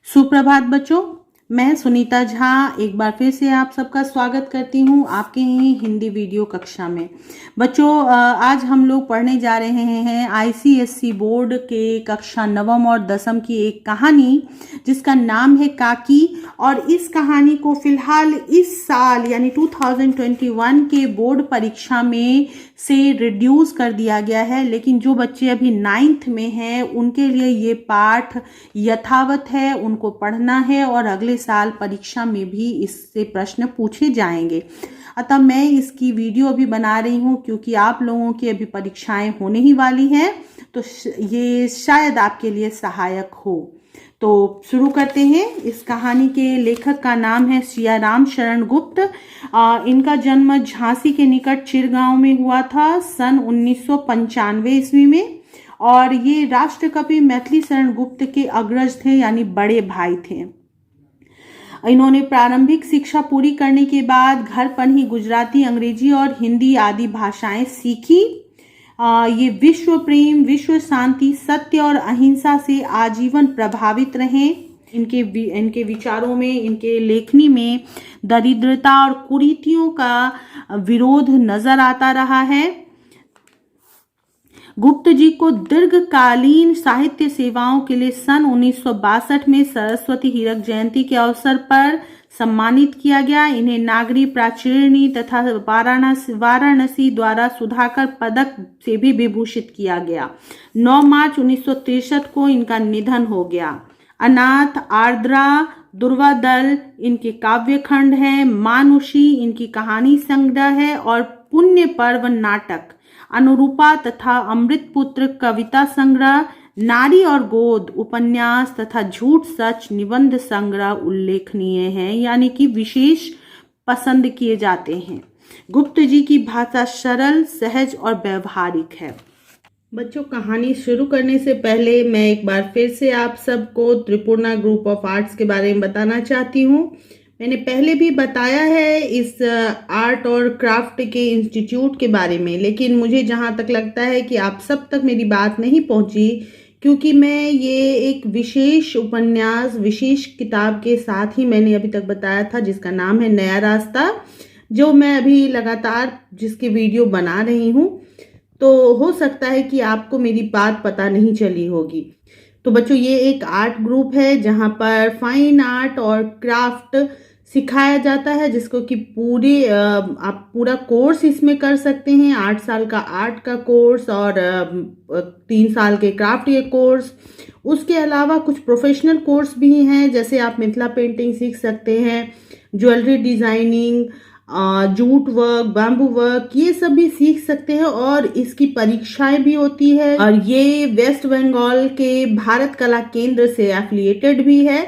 सुप्रभात बच्चों, मैं सुनीता झा एक बार फिर से आप सबका स्वागत करती हूँ आपके ही हिंदी वीडियो कक्षा में। बच्चों, आज हम लोग पढ़ने जा रहे हैं आईसीएसई बोर्ड के कक्षा 9वीं और 10वीं की एक कहानी जिसका नाम है काकी। और इस कहानी को फिलहाल इस साल यानी 2021 के बोर्ड परीक्षा में से रिड्यूस कर दिया गया है, लेकिन जो बच्चे अभी 9th में हैं उनके लिए ये पाठ यथावत है, उनको पढ़ना है और अगले साल परीक्षा में भी इससे प्रश्न पूछे जाएंगे। अतः मैं इसकी वीडियो अभी बना रही हूँ क्योंकि आप लोगों की अभी परीक्षाएं होने ही वाली हैं, तो ये शायद आपके लिए सहायक हो। तो शुरू करते हैं। इस कहानी के लेखक का नाम है सियाराम शरण गुप्त। इनका जन्म झांसी के निकट चिरगांव में हुआ था सन 1995 ईस्वी में, और ये राष्ट्रकवि मैथिली शरण गुप्त के अग्रज थे यानी बड़े भाई थे। इन्होंने प्रारंभिक शिक्षा पूरी करने के बाद घर पर ही गुजराती, अंग्रेजी और हिंदी आदि भाषाएं सीखी। ये विश्व प्रेम, विश्व शांति, सत्य और अहिंसा से आजीवन प्रभावित रहे। इनके विचारों में, इनके लेखनी में दरिद्रता और कुरीतियों का विरोध नजर आता रहा है। गुप्त जी को दीर्घकालीन साहित्य सेवाओं के लिए सन 1962 में सरस्वती हीरक जयंती के अवसर पर सम्मानित किया गया। इन्हें नागरी प्राचीर्णी तथा वाराणसी द्वारा सुधाकर पदक से भी विभूषित किया गया। 9 मार्च 1963 को इनका निधन हो गया। अनाथ, आर्द्रा, दुर्वादल इनके काव्य खंड है। मानुषी इनकी कहानी संग्रह है और पुण्य पर्व नाटक, अनुरूपा तथा अमृतपुत्र कविता संग्रह, नारी और गोद उपन्यास तथा झूठ सच निबंध संग्रह उल्लेखनीय हैं, यानी कि विशेष पसंद किए जाते हैं। गुप्त जी की भाषा सरल, सहज और व्यवहारिक है। बच्चों, कहानी शुरू करने से पहले मैं एक बार फिर से आप सबको त्रिपुर्णा ग्रुप ऑफ आर्ट्स के बारे में बताना चाहती हूँ। मैंने पहले भी बताया है इस आर्ट और क्राफ्ट के इंस्टीट्यूट के बारे में, लेकिन मुझे जहाँ तक लगता है कि आप सब तक मेरी बात नहीं पहुँची, क्योंकि मैं ये एक विशेष उपन्यास, विशेष किताब के साथ ही मैंने अभी तक बताया था जिसका नाम है नया रास्ता, जो मैं अभी लगातार जिसकी वीडियो बना रही हूँ। तो हो सकता है कि आपको मेरी बात पता नहीं चली होगी। तो बच्चों, ये एक आर्ट ग्रुप है जहाँ पर फाइन आर्ट और क्राफ्ट सिखाया जाता है, जिसको कि आप पूरा कोर्स इसमें कर सकते हैं। 8 साल का आर्ट का कोर्स और 3 साल के क्राफ्ट के कोर्स। उसके अलावा कुछ प्रोफेशनल कोर्स भी हैं, जैसे आप मिथिला पेंटिंग सीख सकते हैं, jewellery designing, jute work, bamboo work, ये सब भी सीख सकते हैं और इसकी परीक्षाएं भी होती है। और ये वेस्ट बंगाल के भारत कला केंद्र से एफिलिएटेड भी है।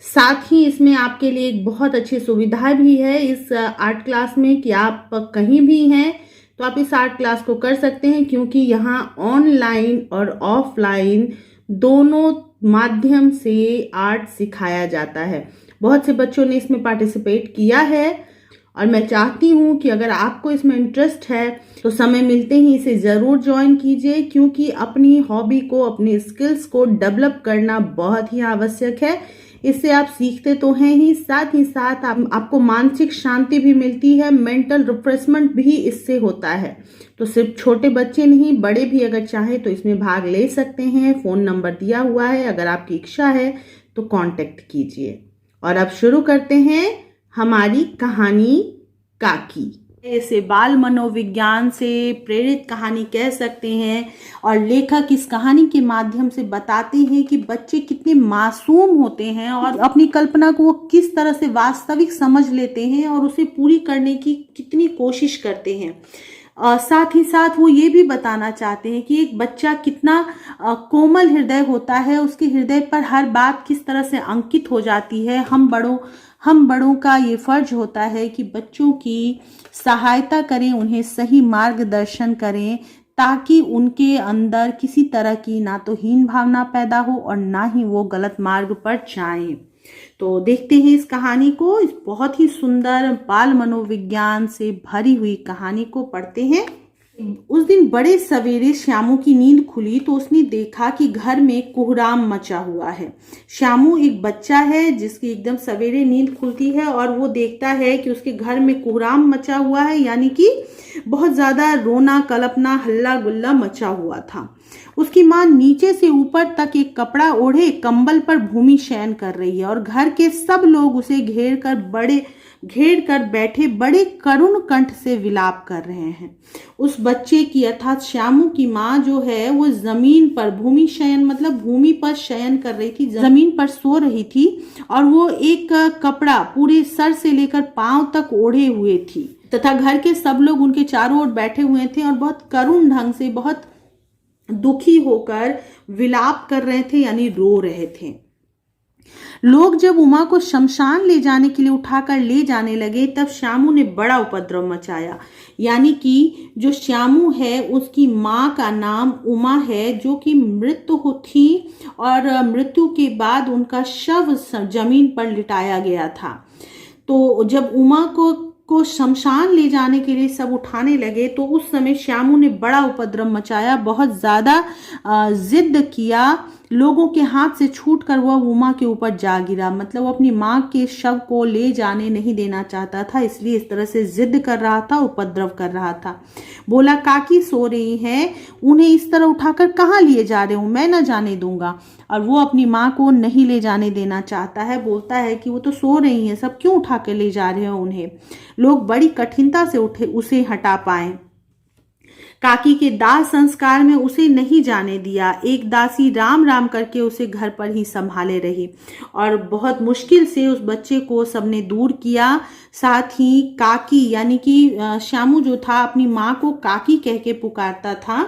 साथ ही इसमें आपके लिए एक बहुत अच्छी सुविधा भी है इस आर्ट क्लास में कि आप कहीं भी हैं तो आप इस आर्ट क्लास को कर सकते हैं, क्योंकि यहाँ ऑनलाइन और ऑफलाइन दोनों माध्यम से आर्ट सिखाया जाता है। बहुत से बच्चों ने इसमें पार्टिसिपेट किया है और मैं चाहती हूँ कि अगर आपको इसमें इंटरेस्ट है तो समय मिलते ही इसे ज़रूर ज्वाइन कीजिए, क्योंकि अपनी हॉबी को, अपने स्किल्स को डेवलप करना बहुत ही आवश्यक है। इससे आप सीखते तो हैं ही साथ आपको मानसिक शांति भी मिलती है, मेंटल रिफ्रेशमेंट भी इससे होता है। तो सिर्फ छोटे बच्चे नहीं, बड़े भी अगर चाहें तो इसमें भाग ले सकते हैं। फ़ोन नंबर दिया हुआ है, अगर आपकी इच्छा है तो कांटेक्ट कीजिए। और अब शुरू करते हैं हमारी कहानी काकी। इसे बाल मनोविज्ञान से प्रेरित कहानी कह सकते हैं, और लेखक इस कहानी के माध्यम से बताते हैं कि बच्चे कितने मासूम होते हैं और अपनी कल्पना को वो किस तरह से वास्तविक समझ लेते हैं और उसे पूरी करने की कितनी कोशिश करते हैं। साथ ही साथ वो ये भी बताना चाहते हैं कि एक बच्चा कितना कोमल हृदय होता है, उसके हृदय पर हर बात किस तरह से अंकित हो जाती है। हम बड़ों का ये फर्ज होता है कि बच्चों की सहायता करें, उन्हें सही मार्गदर्शन करें, ताकि उनके अंदर किसी तरह की ना तो हीन भावना पैदा हो और ना ही वो गलत मार्ग पर जाएं। तो देखते हैं इस कहानी को, इस बहुत ही सुंदर बाल मनोविज्ञान से भरी हुई कहानी को पढ़ते हैं। उस दिन बड़े सवेरे श्यामू की नींद खुली तो उसने देखा कि घर में कोहराम मचा हुआ है। श्यामू एक बच्चा है जिसकी एकदम सवेरे नींद खुलती है और वो देखता है कि उसके घर में कोहराम मचा हुआ है, यानी कि बहुत ज्यादा रोना कल्पना हल्ला गुल्ला मचा हुआ था। उसकी माँ नीचे से ऊपर तक एक कपड़ा ओढ़े कंबल पर भूमि शयन कर रही है और घर के सब लोग उसे घेर कर बैठे बड़े करुण कंठ से विलाप कर रहे हैं। उस बच्चे की अर्थात श्यामू की माँ जो है वो जमीन पर भूमि शयन मतलब भूमि पर शयन कर रही थी, जमीन पर सो रही थी और वो एक कपड़ा पूरे सर से लेकर पांव तक ओढ़े हुए थी तथा घर के सब लोग उनके चारों ओर बैठे हुए थे और बहुत करुण ढंग से बहुत दुखी होकर विलाप कर रहे थे, यानी रो रहे थे। लोग जब उमा को शमशान ले जाने के लिए उठाकर ले जाने लगे तब श्यामू ने बड़ा उपद्रव मचाया। यानी कि जो श्यामू है उसकी माँ का नाम उमा है, जो कि मृत थी और मृत्यु के बाद उनका शव जमीन पर लिटाया गया था। तो जब उमा को शमशान ले जाने के लिए सब उठाने लगे तो उस समय श्यामू ने बड़ा उपद्रव मचाया, बहुत ज्यादा जिद किया। लोगों के हाथ से छूटकर वह उमा के ऊपर जा गिरा, मतलब वो अपनी माँ के शव को ले जाने नहीं देना चाहता था, इसलिए इस तरह से जिद कर रहा था, उपद्रव कर रहा था। बोला काकी सो रही है, उन्हें इस तरह उठाकर कहाँ लिए जा रहे हूँ, मैं न जाने दूंगा। और वो अपनी माँ को नहीं ले जाने देना चाहता है, बोलता है कि वो तो सो रही हैं, सब क्यों उठा के ले जा रहे हो उन्हें। लोग बड़ी कठिनता से उसे हटा पाए। काकी के दाह संस्कार में उसे नहीं जाने दिया। एक दासी राम राम करके उसे घर पर ही संभाले रही और बहुत मुश्किल से उस बच्चे को सबने दूर किया। साथ ही काकी यानी कि श्यामू जो था अपनी माँ को काकी कह के पुकारता था,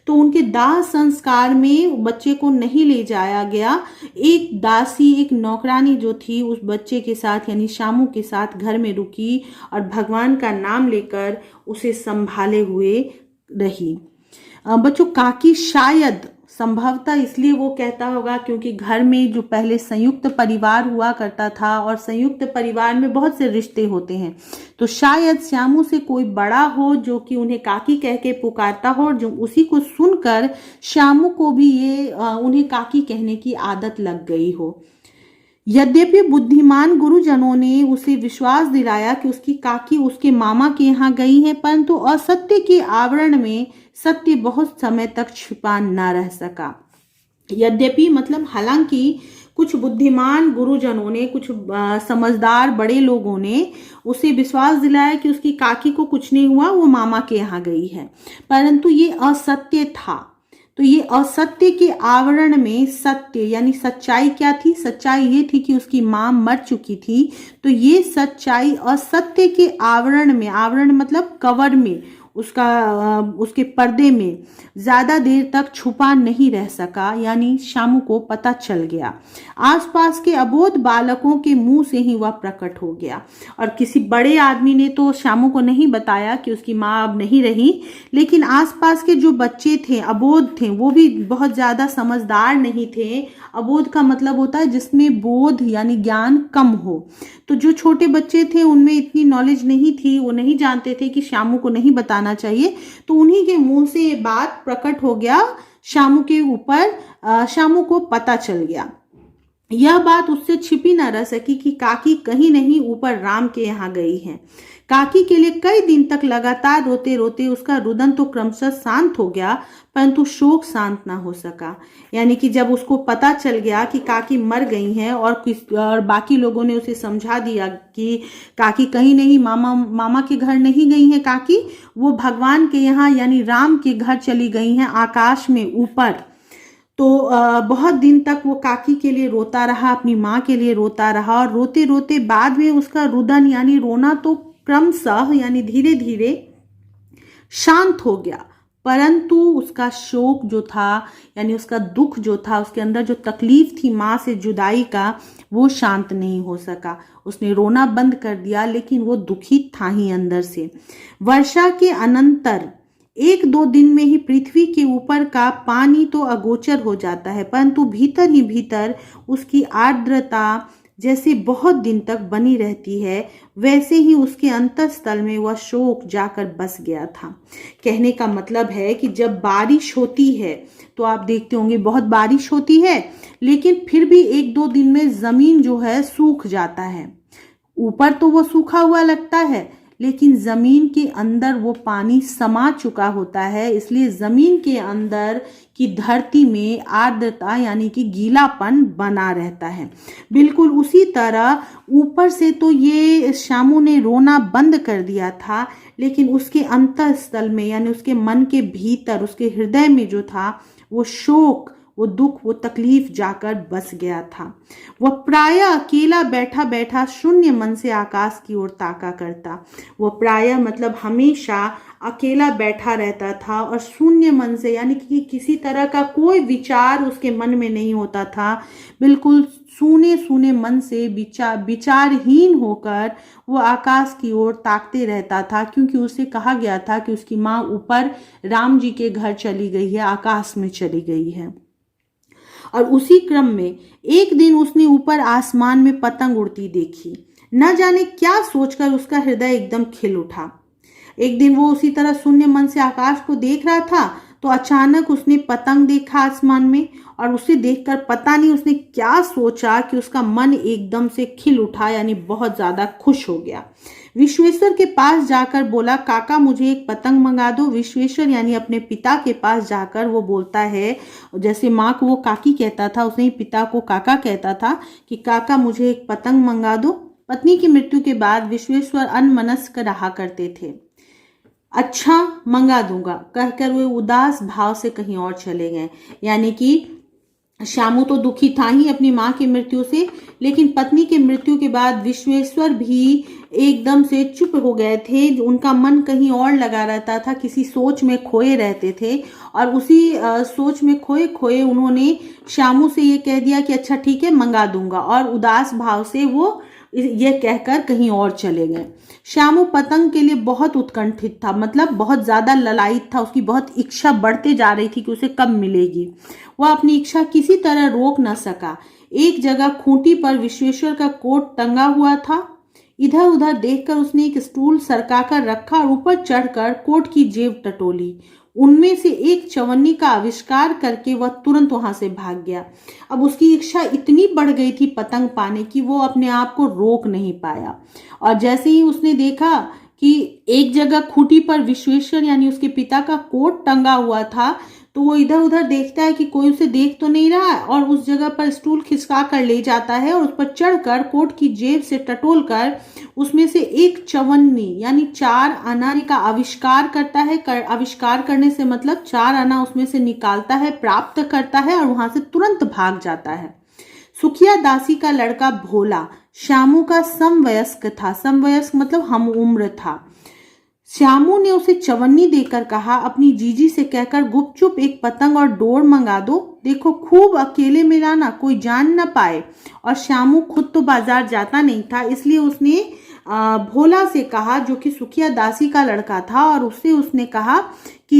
तो उनके दाह संस्कार में बच्चे को नहीं ले जाया गया। एक दासी एक नौकरानी जो थी उस बच्चे के साथ यानी श्यामू के साथ घर में रुकी और भगवान का नाम लेकर उसे संभाले हुए रही। बच्चों काकी शायद संभवतः इसलिए वो कहता होगा क्योंकि घर में जो पहले संयुक्त परिवार हुआ करता था और संयुक्त परिवार में बहुत से रिश्ते होते हैं, तो शायद श्यामू से कोई बड़ा हो जो कि उन्हें काकी कह के पुकारता हो और जो उसी को सुनकर श्यामू को भी ये उन्हें काकी कहने की आदत लग गई हो। यद्यपि बुद्धिमान गुरुजनों ने उसे विश्वास दिलाया कि उसकी काकी उसके मामा के यहाँ गई है, परंतु असत्य के आवरण में सत्य बहुत समय तक छिपा न रह सका। यद्यपि मतलब हालांकि कुछ बुद्धिमान गुरुजनों ने, कुछ समझदार बड़े लोगों ने उसे विश्वास दिलाया कि उसकी काकी को कुछ नहीं हुआ, वो मामा के यहाँ गई है, परंतु ये असत्य था। तो ये असत्य के आवरण में सत्य यानी सच्चाई क्या थी? सच्चाई ये थी कि उसकी माँ मर चुकी थी। तो ये सच्चाई असत्य के आवरण में, आवरण मतलब कवर में, उसके पर्दे में ज्यादा देर तक छुपा नहीं रह सका, यानी श्यामू को पता चल गया। आसपास के अबोध बालकों के मुंह से ही वह प्रकट हो गया और किसी बड़े आदमी ने तो श्यामू को नहीं बताया कि उसकी माँ अब नहीं रही, लेकिन आसपास के जो बच्चे थे, अबोध थे, वो भी बहुत ज्यादा समझदार नहीं थे। अबोध का मतलब होता है जिसमें बोध यानी ज्ञान कम हो। तो जो छोटे बच्चे थे उनमें इतनी नॉलेज नहीं थी, वो नहीं जानते थे कि श्यामू को नहीं बताना चाहिए, तो उन्हीं के मुंह से ये बात प्रकट हो गया श्यामू के ऊपर। श्यामू को पता चल गया। यह बात उससे छिपी न रह सकी कि काकी कहीं नहीं ऊपर राम के यहाँ गई है। काकी के लिए कई दिन तक लगातार रोते रोते उसका रुदन तो क्रमशः शांत हो गया, परंतु शोक शांत ना हो सका। यानी कि जब उसको पता चल गया कि काकी मर गई हैं और बाकी लोगों ने उसे समझा दिया कि काकी कहीं नहीं, मामा के घर नहीं गई हैं काकी, वो भगवान के यहाँ यानी राम के घर चली गई हैं आकाश में ऊपर। तो बहुत दिन तक वो काकी के लिए रोता रहा, अपनी माँ के लिए रोता रहा और रोते रोते बाद में उसका रुदन यानी रोना तो क्रमशः यानी धीरे धीरे शांत हो गया, परंतु उसका शोक जो था यानी उसका दुख जो था, उसके अंदर जो तकलीफ थी माँ से जुदाई का, वो शांत नहीं हो सका। उसने रोना बंद कर दिया, लेकिन वो दुखी था ही अंदर से। वर्षा के अनंतर 1-2 दिन में ही पृथ्वी के ऊपर का पानी तो अगोचर हो जाता है, परंतु भीतर ही भीतर उसकी आर्द्रता जैसे बहुत दिन तक बनी रहती है, वैसे ही उसके अंतःस्थल में वह शोक जाकर बस गया था। कहने का मतलब है कि जब बारिश होती है तो आप देखते होंगे बहुत बारिश होती है, लेकिन फिर भी 1-2 दिन में जमीन जो है सूख जाता है। ऊपर तो वो सूखा हुआ लगता है, लेकिन जमीन के अंदर वो पानी समा चुका होता है, इसलिए जमीन के अंदर की धरती में आर्द्रता यानी कि गीलापन बना रहता है। बिल्कुल उसी तरह ऊपर से तो ये शामू ने रोना बंद कर दिया था, लेकिन उसके अंतःस्थल में यानी उसके मन के भीतर, उसके हृदय में जो था वो शोक, वो दुख, वो तकलीफ जाकर बस गया था। वह प्राय अकेला बैठा बैठा शून्य मन से आकाश की ओर ताका करता। वह प्राय मतलब हमेशा अकेला बैठा रहता था और शून्य मन से यानी कि किसी तरह का कोई विचार उसके मन में नहीं होता था। बिल्कुल सूने सूने मन से विचारहीन होकर वो आकाश की ओर ताकते रहता था, क्योंकि उसे कहा गया था कि उसकी माँ ऊपर राम जी के घर चली गई है, आकाश में चली गई है। और उसी क्रम में एक दिन उसने ऊपर आसमान में पतंग उड़ती देखी। न जाने क्या सोचकर उसका हृदय एकदम खिल उठा। एक दिन वो उसी तरह शून्य मन से आकाश को देख रहा था, तो अचानक उसने पतंग देखा आसमान में, और उसे देखकर पता नहीं उसने क्या सोचा कि उसका मन एकदम से खिल उठा, यानी बहुत ज्यादा खुश हो गया। विश्वेश्वर के पास जाकर बोला, काका मुझे एक पतंग मंगा दो। विश्वेश्वर यानी अपने पिता के पास जाकर वो बोलता है, जैसे माँ को वो काकी कहता था, उसने पिता को काका कहता था कि काका मुझे एक पतंग मंगा दो। पत्नी की मृत्यु के बाद विश्वेश्वर अनमनस्क रहा करते थे। अच्छा मंगा दूंगा कहकर वे उदास भाव से कहीं और चले गए। यानी कि श्यामू तो दुखी था ही अपनी माँ की मृत्यु से, लेकिन पत्नी की मृत्यु के बाद विश्वेश्वर भी एकदम से चुप हो गए थे। उनका मन कहीं और लगा रहता था, किसी सोच में खोए रहते थे, और उसी सोच में खोए खोए उन्होंने श्यामू से ये कह दिया कि अच्छा ठीक है मंगा दूंगा, और उदास भाव से वो ये कहकर कहीं और चले गए। श्यामू पतंग के लिए बहुत उत्कंठित था, मतलब बहुत ज्यादा ललायित था, उसकी बहुत इच्छा बढ़ते जा रही थी कि उसे कब मिलेगी। वह अपनी इच्छा किसी तरह रोक न सका। एक जगह खूंटी पर विश्वेश्वर का कोट टंगा हुआ था। इधर उधर देखकर उसने एक स्टूल सरकाकर रखा और ऊपर चढ़कर कोट की जेब टटोली। उनमें से एक चवन्नी का आविष्कार करके वह तुरंत वहां से भाग गया। अब उसकी इच्छा इतनी बढ़ गई थी पतंग पाने की, वो अपने आप को रोक नहीं पाया। और जैसे ही उसने देखा कि एक जगह खूंटी पर विश्वेश्वर यानी उसके पिता का कोट टंगा हुआ था, तो वो इधर उधर देखता है कि कोई उसे देख तो नहीं रहा है, और उस जगह पर स्टूल खिसका कर ले जाता है और उस पर चढ़कर कोट की जेब से टटोल कर उसमें से एक चवन्नी यानी 4 आना का आविष्कार करता है। आविष्कार करने से मतलब 4 आना उसमें से निकालता है, प्राप्त करता है, और वहां से तुरंत भाग जाता है। सुखिया दासी का लड़का भोला श्यामू का समवयस्क था। समवयस्क मतलब हम उम्र था। श्यामू ने उसे चवन्नी देकर कहा, अपनी जीजी से कहकर गुपचुप एक पतंग और डोर मंगा दो। देखो खूब अकेले में लाना, कोई जान न पाए। और श्यामू खुद तो बाजार जाता नहीं था, इसलिए उसने भोला से कहा, जो कि सुखिया दासी का लड़का था, और उससे उसने कहा कि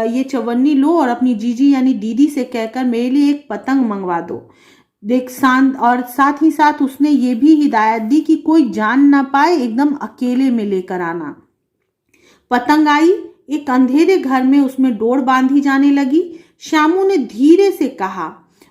ये चवन्नी लो और अपनी जीजी यानी दीदी से कहकर मेरे लिए एक पतंग मंगवा दो। देख शांत, और साथ ही साथ उसने ये भी हिदायत दी कि कोई जान ना पाए, एकदम अकेले में लेकर आना। पतंग आई, एक अंधेरे घर में उसमें डोर बांधी जाने लगी। श्यामू ने धीरे से कहा,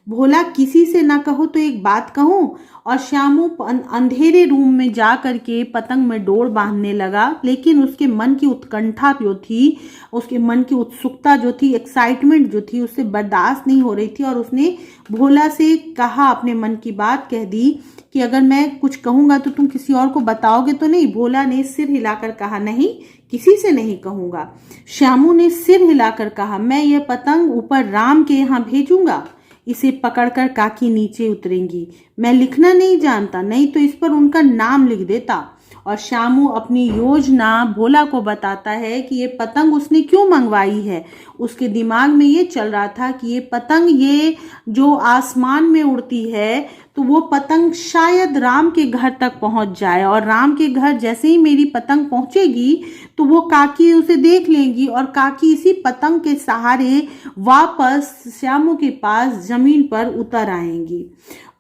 भोला किसी से ना कहो तो एक बात कहूं। और श्यामू अंधेरे रूम में जा करके पतंग में डोर बांधने लगा, लेकिन उसके मन की उत्कंठा जो थी, उसके मन की उत्सुकता जो थी, एक्साइटमेंट जो थी, उससे बर्दाश्त नहीं हो रही थी। और उसने भोला से कहा, अपने मन की बात कह दी कि अगर मैं कुछ कहूंगा तो तुम किसी और को बताओगे तो नहीं। भोला ने सिर हिलाकर कहा, नहीं किसी से नहीं कहूंगा। श्यामू ने सिर हिलाकर कहा, मैं यह पतंग ऊपर राम के यहाँ भेजूंगा, इसे पकड़कर काकी नीचे उतरेंगी। मैं लिखना नहीं जानता, नहीं तो इस पर उनका नाम लिख देता। और श्यामू अपनी योजना भोला को बताता है कि ये पतंग उसने क्यों मंगवाई है। उसके दिमाग में ये चल रहा था कि ये पतंग, ये जो आसमान में उड़ती है, तो वो पतंग शायद राम के घर तक पहुंच जाए, और राम के घर जैसे ही मेरी पतंग पहुंचेगी तो वो काकी उसे देख लेंगी, और काकी इसी पतंग के सहारे वापस श्यामू के पास जमीन पर उतर आएंगी।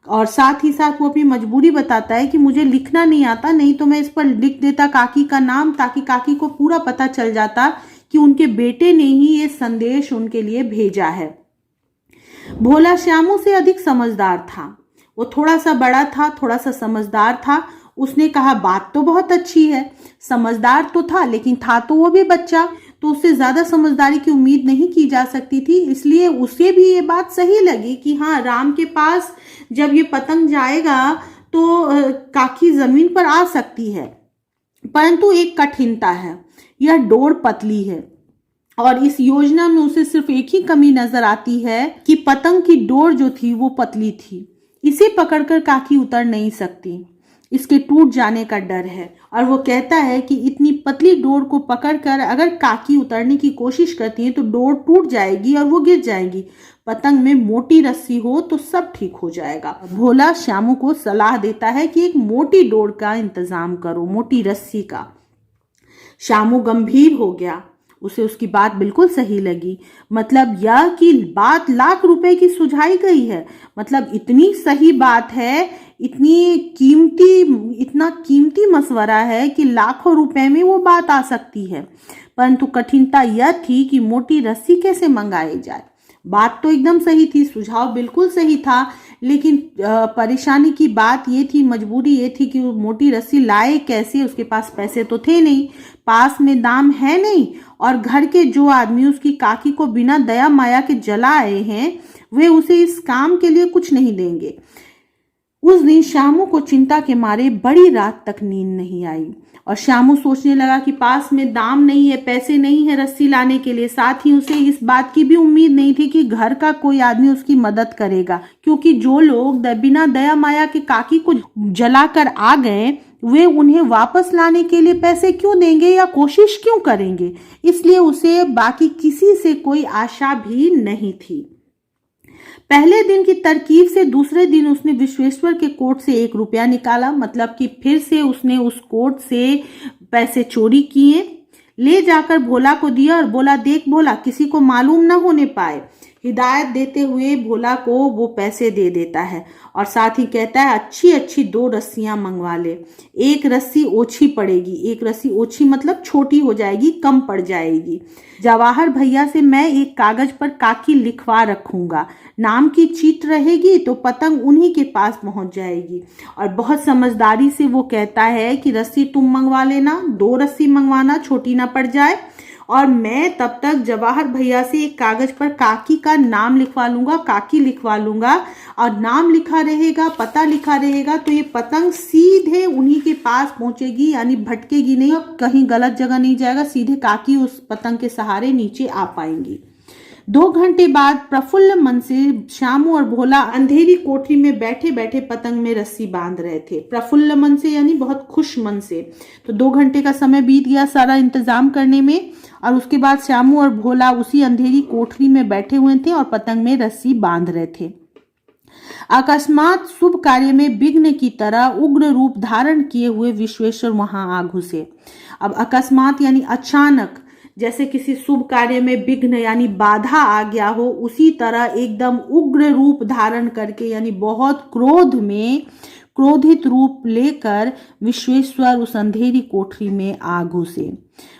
और साथ ही साथ वो अपनी मजबूरी बताता है कि मुझे लिखना नहीं आता, नहीं तो मैं इस पर लिख देता काकी का नाम, ताकि काकी को पूरा पता चल जाता कि उनके बेटे ने ही ये संदेश उनके लिए भेजा है। भोला श्यामू से अधिक समझदार था। वो थोड़ा सा बड़ा था, थोड़ा सा समझदार था। उसने कहा बात तो बहुत अच्छी है। समझदार तो था लेकिन था तो वो भी बच्चा, तो उससे ज्यादा समझदारी की उम्मीद नहीं की जा सकती थी। इसलिए उसे भी ये बात सही लगी कि हाँ, राम के पास जब ये पतंग जाएगा तो काकी जमीन पर आ सकती है। परंतु एक कठिनता है, यह डोर पतली है और इस योजना में उसे सिर्फ एक ही कमी नजर आती है कि पतंग की डोर जो थी वो पतली थी। इसे पकड़कर काकी उतर नहीं सकती, इसके टूट जाने का डर है। और वो कहता है कि इतनी पतली डोर को पकड़कर अगर काकी उतरने की कोशिश करती है तो डोर टूट जाएगी और वो गिर जाएगी। पतंग में मोटी रस्सी हो तो सब ठीक हो जाएगा। भोला श्यामू को सलाह देता है कि एक मोटी डोर का इंतजाम करो, मोटी रस्सी का। श्यामू गंभीर हो गया, उसे उसकी बात बिल्कुल सही लगी। मतलब यह कि बात लाख रुपए की सुझाई गई है, मतलब इतनी सही बात है, इतना कीमती मशवरा है कि लाखों रुपए में वो बात आ सकती है। परंतु कठिनता यह थी कि मोटी रस्सी कैसे मंगाई जाए। बात तो एकदम सही थी, सुझाव बिल्कुल सही था, लेकिन परेशानी की बात ये थी, मजबूरी ये थी कि वो मोटी रस्सी लाए कैसे। उसके पास पैसे तो थे नहीं, पास में दाम है नहीं, और घर के जो आदमी उसकी काकी को बिना दया माया के जला आए हैं वे उसे इस काम के लिए कुछ नहीं देंगे। उस दिन श्यामू को चिंता के मारे बड़ी रात तक नींद नहीं आई और श्यामू सोचने लगा कि पास में दाम नहीं है, पैसे नहीं है रस्सी लाने के लिए। साथ ही उसे इस बात की भी उम्मीद नहीं थी कि घर का कोई आदमी उसकी मदद करेगा, क्योंकि जो लोग बिना दया माया के काकी को जलाकर आ गए वे उन्हें वापस लाने के लिए पैसे क्यों देंगे या कोशिश क्यों करेंगे। इसलिए उसे बाकी किसी से कोई आशा भी नहीं थी। पहले दिन की तरकीब से दूसरे दिन उसने विश्वेश्वर के कोट से 1 रुपया निकाला, मतलब कि फिर से उसने उस कोट से पैसे चोरी किए, ले जाकर भोला को दिया और बोला, देख भोला, किसी को मालूम ना होने पाए। हिदायत देते हुए भोला को वो पैसे दे देता है और साथ ही कहता है अच्छी अच्छी 2 रस्सियां मंगवा ले, 1 रस्सी ओछी पड़ेगी। 1 रस्सी ओछी मतलब छोटी हो जाएगी, कम पड़ जाएगी। जवाहर भैया से मैं एक कागज पर काकी लिखवा रखूंगा, नाम की चीट रहेगी तो पतंग उन्हीं के पास पहुंच जाएगी। और बहुत समझदारी से वो कहता है कि रस्सी तुम मंगवा लेना, 2 रस्सी मंगवाना, छोटी ना पड़ जाए, और मैं तब तक जवाहर भैया से एक कागज पर काकी का नाम लिखवा लूंगा, काकी लिखवा लूंगा, और नाम लिखा रहेगा, पता लिखा रहेगा, तो ये पतंग सीधे उन्हीं के पास पहुंचेगी, यानी भटकेगी नहीं, कहीं गलत जगह नहीं जाएगा, सीधे काकी उस पतंग के सहारे नीचे आ पाएंगी। 2 घंटे बाद प्रफुल्ल मन से श्यामू और भोला अंधेरी कोठरी में बैठे बैठे पतंग में रस्सी बांध रहे थे। प्रफुल्ल मन से यानी बहुत खुश मन से। तो 2 घंटे का समय बीत गया सारा इंतजाम करने में, और उसके बाद श्यामू और भोला उसी अंधेरी कोठरी में बैठे हुए थे और पतंग में रस्सी बांध रहे थे। अकस्मात शुभ कार्य में विघ्न की तरह उग्र रूप धारण किए हुए विश्वेश्वर वहां आ घुसे। अब अकस्मात यानी अचानक, जैसे किसी शुभ कार्य में विघ्न यानी बाधा आ गया हो, उसी तरह एकदम उग्र रूप धारण करके यानी बहुत क्रोधित रूप लेकर विश्वेश्वर उस अंधेरी कोठरी में आ घुसे।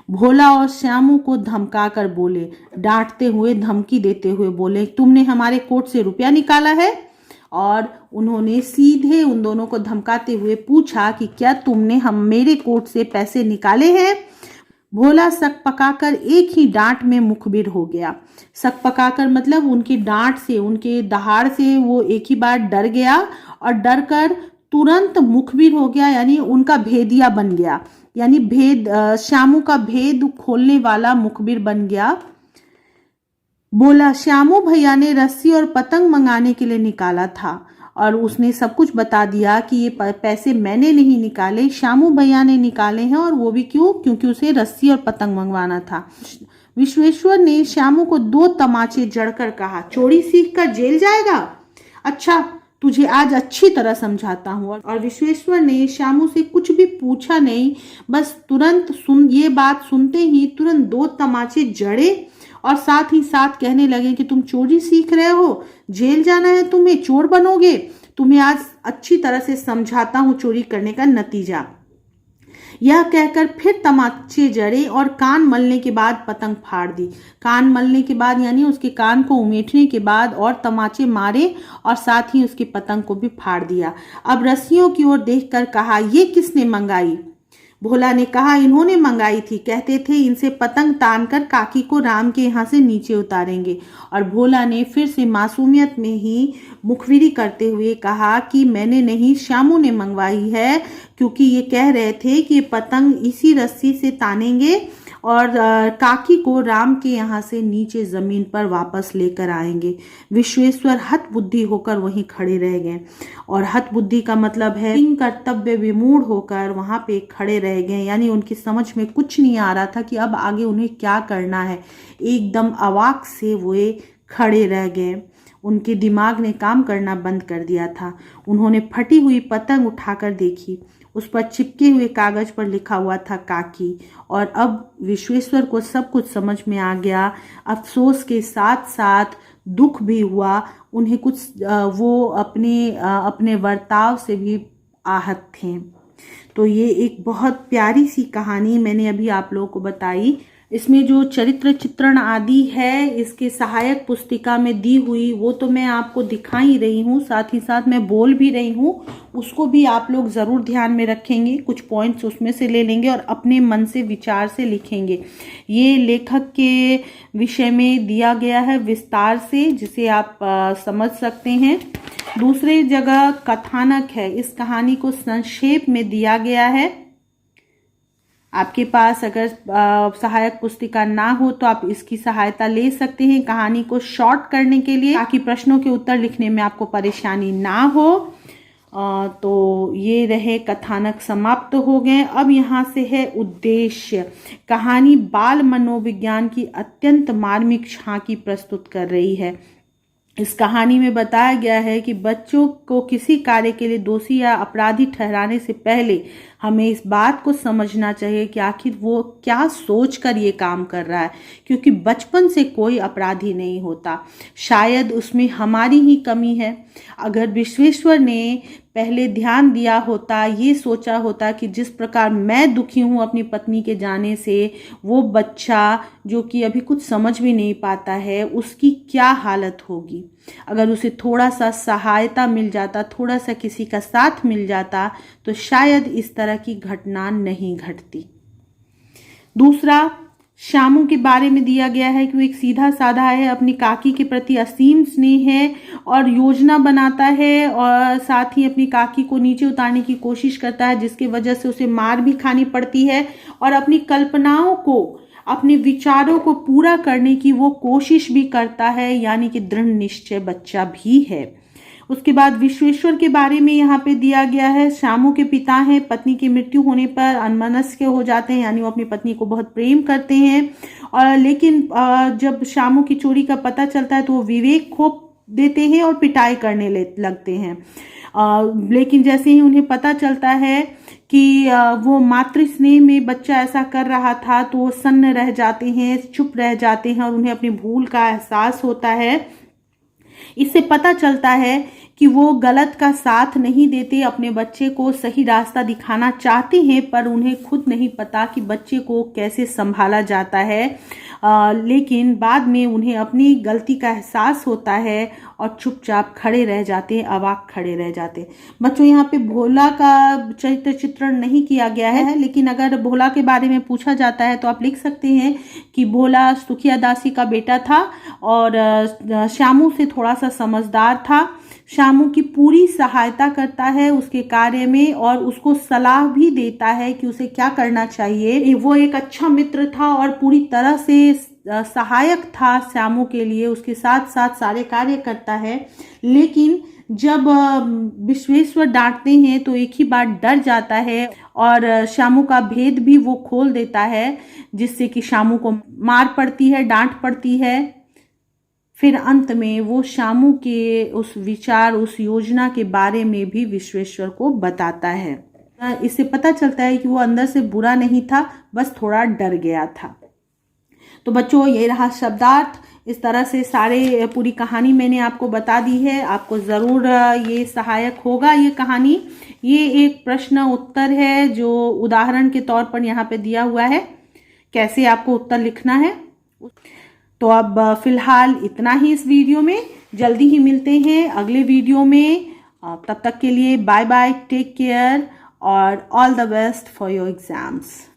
भोला और श्यामू को धमका कर बोले, डांटते हुए, धमकी देते हुए बोले, तुमने हमारे कोट से रुपया निकाला है? और उन्होंने सीधे उन दोनों को धमकाते हुए पूछा कि क्या तुमने मेरे कोट से पैसे निकाले हैं? भोला सक पकाकर एक ही डांट में मुखबिर हो गया। सक पकाकर मतलब उनकी डांट से, उनके दहाड़ से वो एक ही बार डर गया और डर कर तुरंत मुखबिर हो गया, यानी उनका भेदिया बन गया, यानी श्यामू का भेद खोलने वाला मुखबिर बन गया। बोला, श्यामू भैया ने रस्सी और पतंग मंगाने के लिए निकाला था और उसने सब कुछ बता दिया कि ये पैसे मैंने नहीं निकाले, श्यामू भैया ने निकाले हैं, और वो भी क्यों? क्योंकि उसे रस्सी और पतंग मंगवाना था। विश्वेश्वर ने श्यामू को 2 तमाचे जड़कर कहा, चोरी सीख कर जेल जाएगा? अच्छा, तुझे आज अच्छी तरह समझाता हूँ। और विश्वेश्वर ने श्यामू से कुछ भी पूछा नहीं, बस तुरंत ये बात सुनते ही तुरंत 2 तमाचे जड़े और साथ ही साथ कहने लगे कि तुम चोरी सीख रहे हो, जेल जाना है तुम्हें, चोर बनोगे, तुम्हें आज अच्छी तरह से समझाता हूँ चोरी करने का नतीजा। यह कहकर फिर तमाचे जड़े और कान मलने के बाद पतंग फाड़ दी। कान मलने के बाद यानी उसके कान को उमेटने के बाद और तमाचे मारे और साथ ही उसकी पतंग को भी फाड़ दिया। अब रस्सियों की ओर देखकर कहा, ये किसने मंगाई? भोला ने कहा, इन्होंने मंगाई थी। कहते थे इनसे पतंग तानकर काकी को राम के यहाँ से नीचे उतारेंगे। और भोला ने फिर से मासूमियत में ही मुखबिरी करते हुए कहा कि मैंने नहीं, श्यामू ने मंगवाई है, क्योंकि ये कह रहे थे कि पतंग इसी रस्सी से तानेंगे और काकी को राम के यहाँ से नीचे जमीन पर वापस लेकर आएंगे। विश्वेश्वर हतबुद्धि होकर वहीं खड़े रह गए। और हतबुद्धि का मतलब है कर्तव्य विमूढ़ होकर वहां पे खड़े रह गए, यानी उनकी समझ में कुछ नहीं आ रहा था कि अब आगे उन्हें क्या करना है। एकदम अवाक से वो खड़े रह गए। उनके दिमाग ने काम करना बंद कर दिया था। उन्होंने फटी हुई पतंग उठाकर देखी। उस पर चिपके हुए कागज पर लिखा हुआ था काकी। और अब विश्वेश्वर को सब कुछ समझ में आ गया। अफसोस के साथ साथ दुख भी हुआ। उन्हें कुछ वो अपने वर्ताव से भी आहत थे। तो ये एक बहुत प्यारी सी कहानी मैंने अभी आप लोगों को बताई। इसमें जो चरित्र चित्रण आदि है इसके सहायक पुस्तिका में दी हुई वो तो मैं आपको दिखा ही रही हूँ, साथ ही साथ मैं बोल भी रही हूँ, उसको भी आप लोग ज़रूर ध्यान में रखेंगे। कुछ पॉइंट्स उसमें से ले लेंगे और अपने मन से विचार से लिखेंगे। ये लेखक के विषय में दिया गया है विस्तार से, जिसे आप समझ सकते हैं। दूसरी जगह कथानक है। इस कहानी को संक्षेप में दिया गया है। आपके पास अगर सहायक पुस्तिका ना हो तो आप इसकी सहायता ले सकते हैं कहानी को शॉर्ट करने के लिए, ताकि प्रश्नों के उत्तर लिखने में आपको परेशानी ना हो। तो ये रहे कथानक समाप्त हो गए। अब यहाँ से है उद्देश्य। कहानी बाल मनोविज्ञान की अत्यंत मार्मिक झांकी प्रस्तुत कर रही है। इस कहानी में बताया गया है कि बच्चों को किसी कार्य के लिए दोषी या अपराधी ठहराने से पहले हमें इस बात को समझना चाहिए कि आखिर वो क्या सोचकर ये काम कर रहा है, क्योंकि बचपन से कोई अपराधी नहीं होता। शायद उसमें हमारी ही कमी है। अगर विश्वेश्वर ने पहले ध्यान दिया होता, ये सोचा होता कि जिस प्रकार मैं दुखी हूँ अपनी पत्नी के जाने से, वो बच्चा जो कि अभी कुछ समझ भी नहीं पाता है उसकी क्या हालत होगी। अगर उसे थोड़ा सा सहायता मिल जाता, थोड़ा सा किसी का साथ मिल जाता, तो शायद इस तरह की घटना नहीं घटती। दूसरा, श्यामू के बारे में दिया गया है कि वो एक सीधा साधा है, अपनी काकी के प्रति असीम स्नेह है और योजना बनाता है और साथ ही अपनी काकी को नीचे उतारने की कोशिश करता है, जिसकी वजह से उसे मार भी खानी पड़ती है। और अपनी कल्पनाओं को, अपने विचारों को पूरा करने की वो कोशिश भी करता है, यानी कि दृढ़ निश्चय बच्चा भी है। उसके बाद विश्वेश्वर के बारे में यहाँ पे दिया गया है। श्यामू के पिता हैं, पत्नी की मृत्यु होने पर अन्मनस्क हो जाते हैं, यानी वो अपनी पत्नी को बहुत प्रेम करते हैं। और लेकिन जब श्यामू की चोरी का पता चलता है तो वो विवेक खो देते हैं और पिटाई करने लगते हैं। लेकिन जैसे ही उन्हें पता चलता है कि वो मातृ स्नेह में बच्चा ऐसा कर रहा था तो वो सन्न रह जाते हैं, चुप रह जाते हैं और उन्हें अपनी भूल का एहसास होता है। इससे पता चलता है कि वो गलत का साथ नहीं देते, अपने बच्चे को सही रास्ता दिखाना चाहते हैं, पर उन्हें खुद नहीं पता कि बच्चे को कैसे संभाला जाता है। लेकिन बाद में उन्हें अपनी गलती का एहसास होता है और चुपचाप खड़े रह जाते हैं, अवाक खड़े रह जाते हैं। बच्चों, यहाँ पे भोला का चरित्र चित्रण नहीं किया गया है, लेकिन अगर भोला के बारे में पूछा जाता है तो आप लिख सकते हैं कि भोला सुखिया दासी का बेटा था और श्यामू से थोड़ा सा समझदार था। श्यामू की पूरी सहायता करता है उसके कार्य में और उसको सलाह भी देता है कि उसे क्या करना चाहिए। वो एक अच्छा मित्र था और पूरी तरह से सहायक था श्यामू के लिए, उसके साथ साथ सारे कार्य करता है। लेकिन जब विश्वेश्वर डांटते हैं तो एक ही बार डर जाता है और श्यामू का भेद भी वो खोल देता है, जिससे कि श्यामू को मार पड़ती है, डांट पड़ती है। फिर अंत में वो श्यामू के उस विचार, उस योजना के बारे में भी विश्वेश्वर को बताता है। इससे पता चलता है कि वो अंदर से बुरा नहीं था, बस थोड़ा डर गया था। तो बच्चों, ये रहा शब्दार्थ। इस तरह से पूरी कहानी मैंने आपको बता दी है। आपको ज़रूर ये सहायक होगा ये कहानी। ये एक प्रश्न उत्तर है जो उदाहरण के तौर पर यहाँ पे दिया हुआ है, कैसे आपको उत्तर लिखना है। तो अब फिलहाल इतना ही इस वीडियो में। जल्दी ही मिलते हैं अगले वीडियो में। तब तक के लिए बाय बाय, टेक केयर और all the best for your exams.